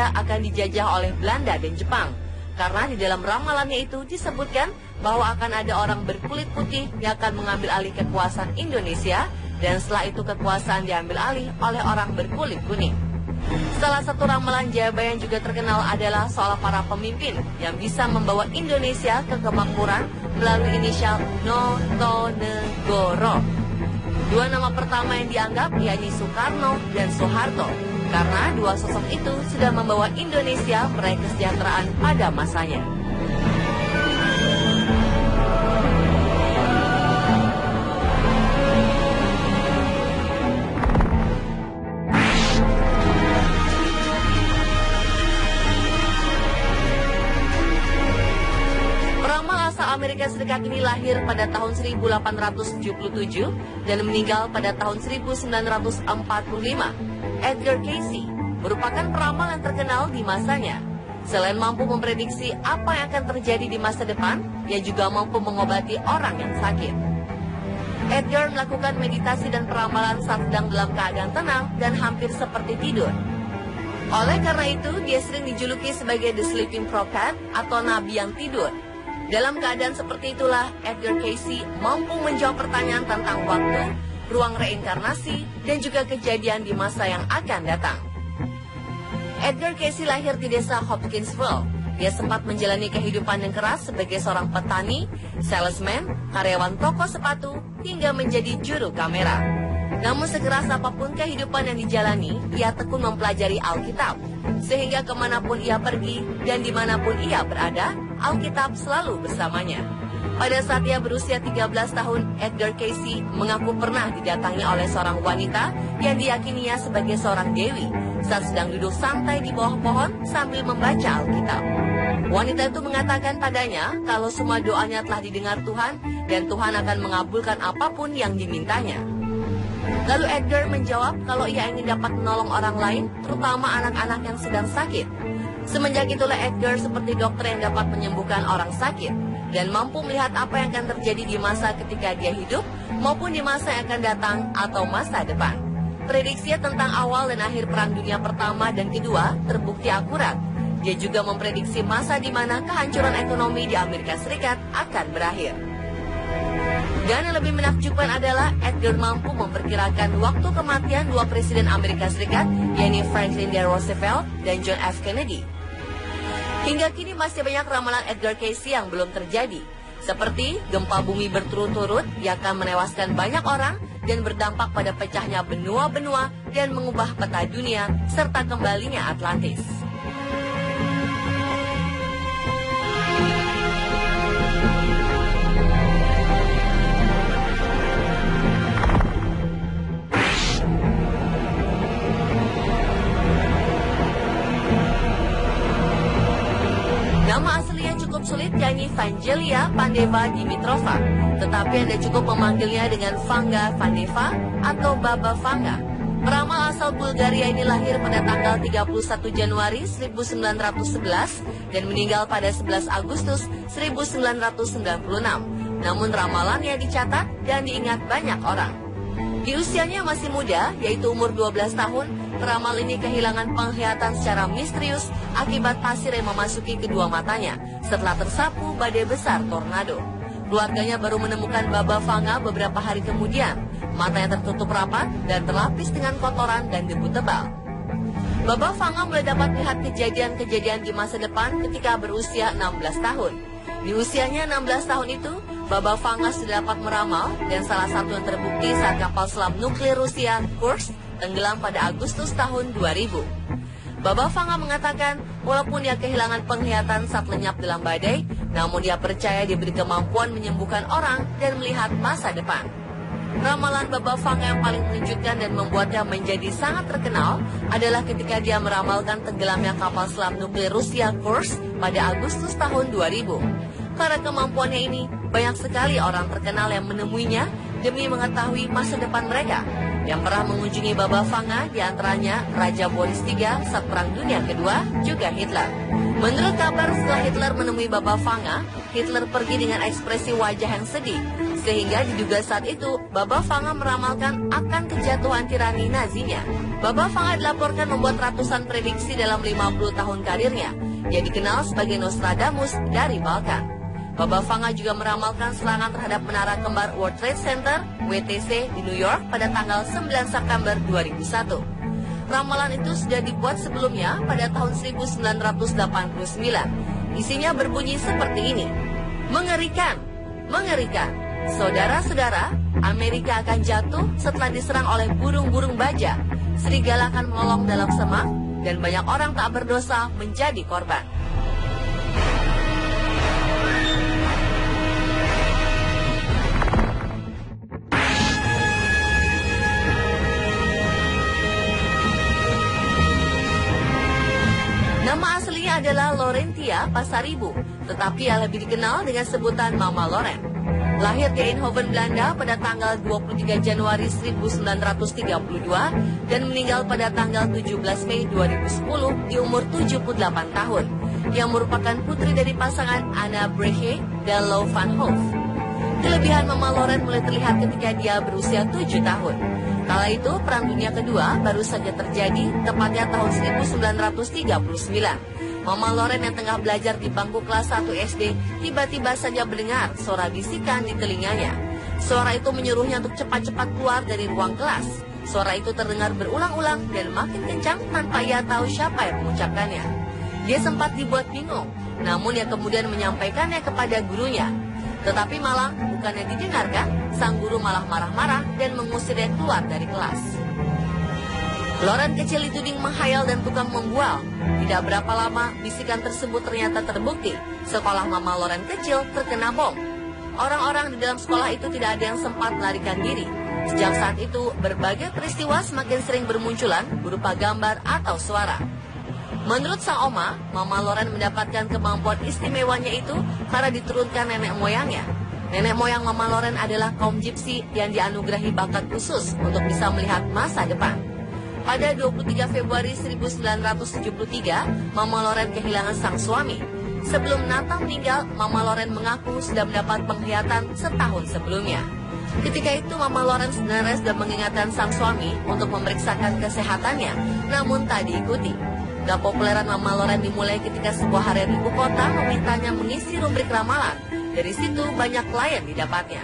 Indonesia akan dijajah oleh Belanda dan Jepang. Karena di dalam ramalannya itu disebutkan bahwa akan ada orang berkulit putih yang akan mengambil alih kekuasaan Indonesia, dan setelah itu kekuasaan diambil alih oleh orang berkulit kuning. Salah satu ramalan Jayabaya yang juga terkenal adalah soal para pemimpin yang bisa membawa Indonesia ke kemakmuran melalui inisial Notonegoro. Dua nama pertama yang dianggap yakni Soekarno dan Soeharto, karena dua sosok itu sudah membawa Indonesia meraih kesejahteraan pada masanya. Amerika Serikat ini lahir pada tahun 1877 dan meninggal pada tahun 1945. Edgar Cayce merupakan peramal yang terkenal di masanya. Selain mampu memprediksi apa yang akan terjadi di masa depan, ia juga mampu mengobati orang yang sakit. Edgar melakukan meditasi dan peramalan saat sedang dalam keadaan tenang dan hampir seperti tidur. Oleh karena itu, dia sering dijuluki sebagai The Sleeping Prophet atau Nabi yang tidur. Dalam keadaan seperti itulah, Edgar Cayce mampu menjawab pertanyaan tentang waktu, ruang reinkarnasi, dan juga kejadian di masa yang akan datang. Edgar Cayce lahir di desa Hopkinsville. Dia sempat menjalani kehidupan yang keras sebagai seorang petani, salesman, karyawan toko sepatu, hingga menjadi juru kamera. Namun sekeras apapun kehidupan yang dijalani, ia tekun mempelajari Alkitab. Sehingga kemanapun ia pergi dan dimanapun ia berada, Alkitab selalu bersamanya. Pada saat ia berusia 13 tahun, Edgar Cayce mengaku pernah didatangi oleh seorang wanita yang diyakininya sebagai seorang dewi saat sedang duduk santai di bawah pohon sambil membaca Alkitab. Wanita itu mengatakan padanya kalau semua doanya telah didengar Tuhan dan Tuhan akan mengabulkan apapun yang dimintanya. Lalu Edgar menjawab kalau ia ingin dapat menolong orang lain, terutama anak-anak yang sedang sakit. Semenjak itulah Edgar seperti dokter yang dapat menyembuhkan orang sakit dan mampu melihat apa yang akan terjadi di masa ketika dia hidup maupun di masa yang akan datang atau masa depan. Prediksinya tentang awal dan akhir Perang Dunia Pertama dan Kedua terbukti akurat. Dia juga memprediksi masa di mana kehancuran ekonomi di Amerika Serikat akan berakhir. Dan yang lebih menakjubkan adalah Edgar mampu memperkirakan waktu kematian dua presiden Amerika Serikat, yaitu Franklin D. Roosevelt dan John F. Kennedy. Hingga kini masih banyak ramalan Edgar Cayce yang belum terjadi, seperti gempa bumi berturut-turut yang akan menewaskan banyak orang dan berdampak pada pecahnya benua-benua dan mengubah peta dunia serta kembalinya Atlantis. Nama aslinya cukup sulit, yakni Vangelia Pandeva Dimitrova, tetapi Anda cukup memanggilnya dengan Vanga Pandeva atau Baba Vanga. Peramal asal Bulgaria ini lahir pada tanggal 31 Januari 1911 dan meninggal pada 11 Agustus 1996. Namun ramalannya dicatat dan diingat banyak orang. Di usianya masih muda, yaitu umur 12 tahun, peramal ini kehilangan penglihatan secara misterius akibat pasir yang memasuki kedua matanya setelah tersapu badai besar tornado. Keluarganya baru menemukan Baba Vanga beberapa hari kemudian. Matanya tertutup rapat dan terlapis dengan kotoran dan debu tebal. Baba Vanga mulai dapat melihat kejadian-kejadian di masa depan ketika berusia 16 tahun. Di usianya 16 tahun itu, Baba Vanga sudah dapat meramal dan salah satu yang terbukti saat kapal selam nuklir Rusia, Kursk, tenggelam pada Agustus tahun 2000. Baba Vanga mengatakan, walaupun dia kehilangan penglihatan saat lenyap dalam badai, namun dia percaya diberi kemampuan menyembuhkan orang dan melihat masa depan. Ramalan Baba Vanga yang paling mengejutkan dan membuatnya menjadi sangat terkenal adalah ketika dia meramalkan tenggelamnya kapal selam nuklir Rusia Kursk pada Agustus tahun 2000. Karena kemampuannya ini, banyak sekali orang terkenal yang menemuinya demi mengetahui masa depan mereka. Yang pernah mengunjungi Baba Vanga diantaranya Raja Boris III saat Perang Dunia Kedua, juga Hitler. Menurut kabar, setelah Hitler menemui Baba Vanga, Hitler pergi dengan ekspresi wajah yang sedih, sehingga diduga saat itu Baba Vanga meramalkan akan kejatuhan tirani Nazinya. Baba Vanga dilaporkan membuat ratusan prediksi dalam 50 tahun karirnya, yang dikenal sebagai Nostradamus dari Balkan. Baba Vanga juga meramalkan serangan terhadap menara kembar World Trade Center, WTC, di New York pada tanggal 9 September 2001. Ramalan itu sudah dibuat sebelumnya pada tahun 1989. Isinya berbunyi seperti ini. Mengerikan, mengerikan. Saudara-saudara, Amerika akan jatuh setelah diserang oleh burung-burung baja. Serigala akan melolong dalam semak, dan banyak orang tak berdosa menjadi korban. Nama aslinya adalah Laurentia Pasaribu, tetapi ia lebih dikenal dengan sebutan Mama Loren. Lahir di Eindhoven, Belanda pada tanggal 23 Januari 1932 dan meninggal pada tanggal 17 Mei 2010 di umur 78 tahun, yang merupakan putri dari pasangan Anna Brehe dan Lou van Hoof. Kelebihan Mama Loren mulai terlihat ketika dia berusia 7 tahun. Kala itu Perang Dunia Kedua baru saja terjadi, tepatnya tahun 1939. Mama Loren yang tengah belajar di bangku kelas 1 SD tiba-tiba saja mendengar suara bisikan di telinganya. Suara itu menyuruhnya untuk cepat-cepat keluar dari ruang kelas. Suara itu terdengar berulang-ulang dan makin kencang tanpa ia tahu siapa yang mengucapkannya. Dia sempat dibuat bingung, namun ia kemudian menyampaikannya kepada gurunya. Tetapi malah bukannya didengarkan, sang guru malah marah-marah dan mengusirnya keluar dari kelas. Loren kecil dituding menghayal dan tukang membual. Tidak berapa lama, bisikan tersebut ternyata terbukti. Sekolah Mama Loren kecil terkena bom. Orang-orang di dalam sekolah itu tidak ada yang sempat melarikan diri. Sejak saat itu, berbagai peristiwa semakin sering bermunculan berupa gambar atau suara. Menurut sang oma, Mama Loren mendapatkan kemampuan istimewanya itu karena diturunkan nenek moyangnya. Nenek moyang Mama Loren adalah kaum Gypsy yang dianugerahi bakat khusus untuk bisa melihat masa depan. Pada 23 Februari 1973, Mama Loren kehilangan sang suami. Sebelum Natal meninggal, Mama Loren mengaku sudah mendapat penglihatan setahun sebelumnya. Ketika itu Mama Loren sebenarnya sudah mengingatkan sang suami untuk memeriksakan kesehatannya, namun tak diikuti. Kepopuleran Mama Loren dimulai ketika sebuah harian ibu kota memintanya mengisi rubrik ramalan. Dari situ banyak klien didapatnya.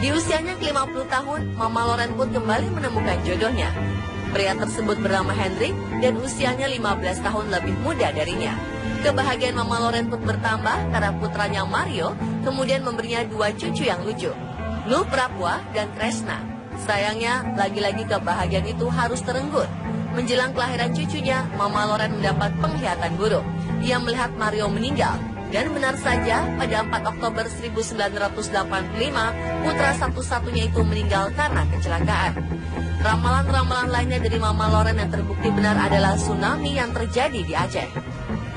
Di usianya ke-50 tahun, Mama Loren pun kembali menemukan jodohnya. Pria tersebut bernama Hendrik dan usianya 15 tahun lebih muda darinya. Kebahagiaan Mama Loren pun bertambah karena putranya Mario kemudian memberinya 2 cucu yang lucu, Nuh Prapwa dan Kresna. Sayangnya, lagi-lagi kebahagiaan itu harus terenggut. Menjelang kelahiran cucunya, Mama Loren mendapat penglihatan buruk. Ia melihat Mario meninggal. Dan benar saja, pada 4 Oktober 1985, putra satu-satunya itu meninggal karena kecelakaan. Ramalan-ramalan lainnya dari Mama Loren yang terbukti benar adalah tsunami yang terjadi di Aceh.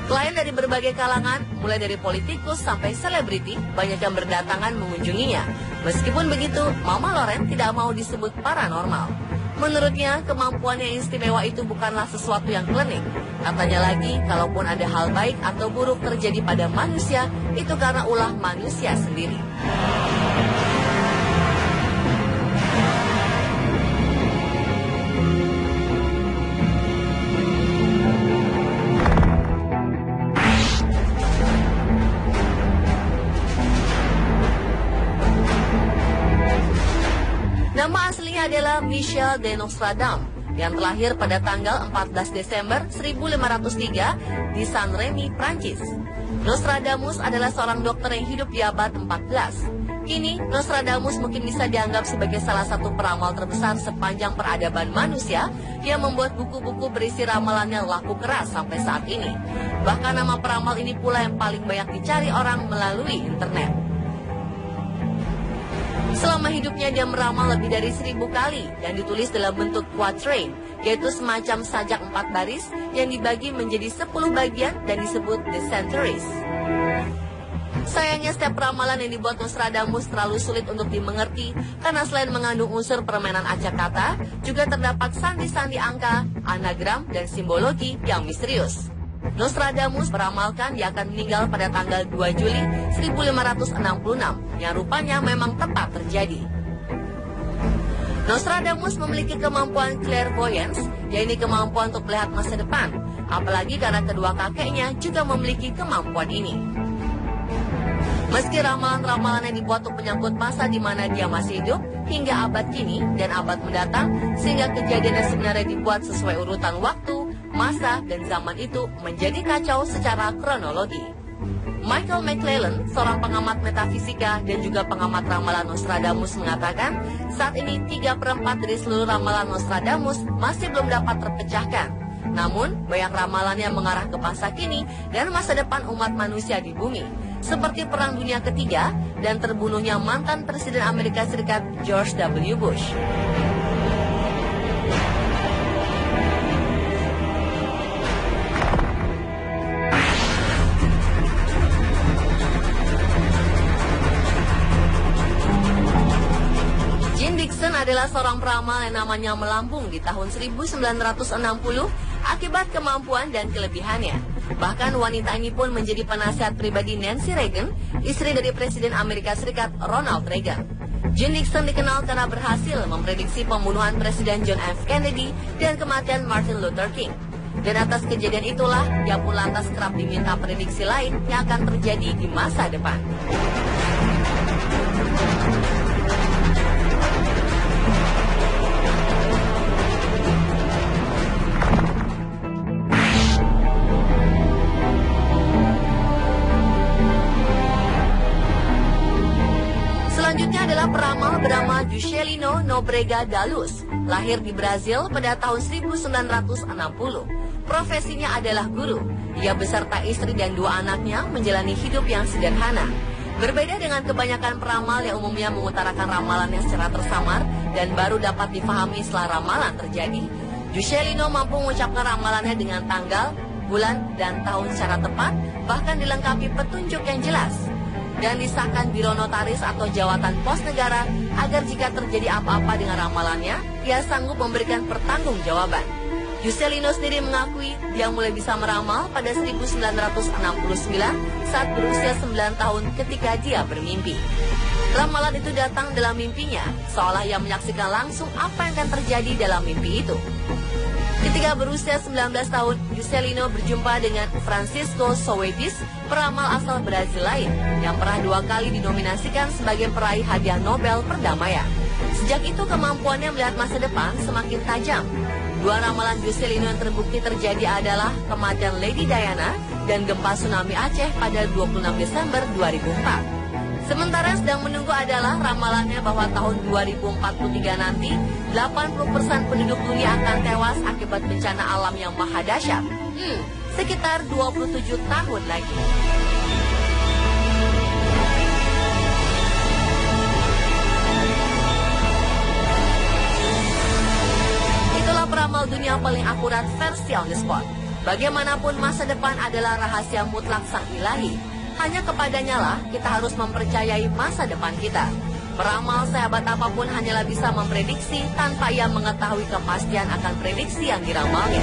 Klien dari berbagai kalangan, mulai dari politikus sampai selebriti, banyak yang berdatangan mengunjunginya. Meskipun begitu, Mama Loren tidak mau disebut paranormal. Menurutnya, kemampuan yang istimewa itu bukanlah sesuatu yang klinik. Katanya lagi, kalaupun ada hal baik atau buruk terjadi pada manusia, itu karena ulah manusia sendiri. Nama aslinya adalah Michel de Nostradam, yang terlahir pada tanggal 14 Desember 1503 di Saint-Rémy, Prancis. Nostradamus adalah seorang dokter yang hidup di abad 14. Kini, Nostradamus mungkin bisa dianggap sebagai salah satu peramal terbesar sepanjang peradaban manusia yang membuat buku-buku berisi ramalan yang laku keras sampai saat ini. Bahkan nama peramal ini pula yang paling banyak dicari orang melalui internet. Selama hidupnya dia meramal lebih dari 1000 kali dan ditulis dalam bentuk quatrain, yaitu semacam sajak 4 baris yang dibagi menjadi 10 bagian dan disebut the centuries. Sayangnya setiap ramalan yang dibuat Nostradamus terlalu sulit untuk dimengerti karena selain mengandung unsur permainan acak kata, juga terdapat sandi-sandi angka, anagram, dan simbologi yang misterius. Nostradamus meramalkan dia akan meninggal pada tanggal 2 Juli 1566 yang rupanya memang tepat terjadi. Nostradamus memiliki kemampuan clairvoyance, yaitu kemampuan untuk melihat masa depan, apalagi karena kedua kakeknya juga memiliki kemampuan ini. Meski ramalan-ramalan yang dibuat untuk menyangkut masa di mana dia masih hidup hingga abad kini dan abad mendatang, sehingga kejadian yang sebenarnya dibuat sesuai urutan waktu, masa, dan zaman itu menjadi kacau secara kronologi. Michael McClellan, seorang pengamat metafisika dan juga pengamat ramalan Nostradamus mengatakan, saat ini 3/4 dari seluruh ramalan Nostradamus masih belum dapat terpecahkan. Namun, banyak ramalannya mengarah ke masa kini dan masa depan umat manusia di bumi, seperti Perang Dunia Ketiga dan terbunuhnya mantan Presiden Amerika Serikat George W. Bush. Dixon adalah seorang peramal yang namanya melambung di tahun 1960 akibat kemampuan dan kelebihannya. Bahkan wanita ini pun menjadi penasihat pribadi Nancy Reagan, istri dari Presiden Amerika Serikat Ronald Reagan. Jean Dixon dikenal karena berhasil memprediksi pembunuhan Presiden John F. Kennedy dan kematian Martin Luther King. Dan atas kejadian itulah, dia pun lantas kerap diminta prediksi lain yang akan terjadi di masa depan. Selanjutnya adalah peramal bernama Juscelino Nobrega da Luz, lahir di Brazil pada tahun 1960. Profesinya adalah guru. Dia beserta istri dan 2 anaknya menjalani hidup yang sederhana. Berbeda dengan kebanyakan peramal yang umumnya mengutarakan ramalannya secara tersamar dan baru dapat difahami setelah ramalan terjadi, Juscelino mampu mengucapkan ramalannya dengan tanggal, bulan, dan tahun secara tepat, bahkan dilengkapi petunjuk yang jelas. Dan disahkan biro notaris atau jawatan pos negara agar jika terjadi apa-apa dengan ramalannya, ia sanggup memberikan pertanggungjawaban. Juscelino sendiri mengakui dia mulai bisa meramal pada 1969 saat berusia 9 tahun ketika dia bermimpi. Ramalan itu datang dalam mimpinya, seolah ia menyaksikan langsung apa yang akan terjadi dalam mimpi itu. Ketika berusia 19 tahun, Juscelino berjumpa dengan Francisco Soares, peramal asal Brazil lain, yang pernah 2 kali dinominasikan sebagai peraih hadiah Nobel Perdamaian. Sejak itu kemampuannya melihat masa depan semakin tajam. 2 ramalan Juscelino yang terbukti terjadi adalah kematian Lady Diana dan gempa tsunami Aceh pada 26 Desember 2004. Sementara yang sedang menunggu adalah ramalannya bahwa tahun 2043 nanti 80% penduduk dunia akan tewas akibat bencana alam yang maha dahsyat. Sekitar 27 tahun lagi. Itulah peramal dunia paling akurat versi on the spot. Bagaimanapun masa depan adalah rahasia mutlak sang ilahi. Hanya kepadanya lah kita harus mempercayai masa depan kita. Peramal sehebat apapun hanyalah bisa memprediksi tanpa ia mengetahui kepastian akan prediksi yang diramalnya.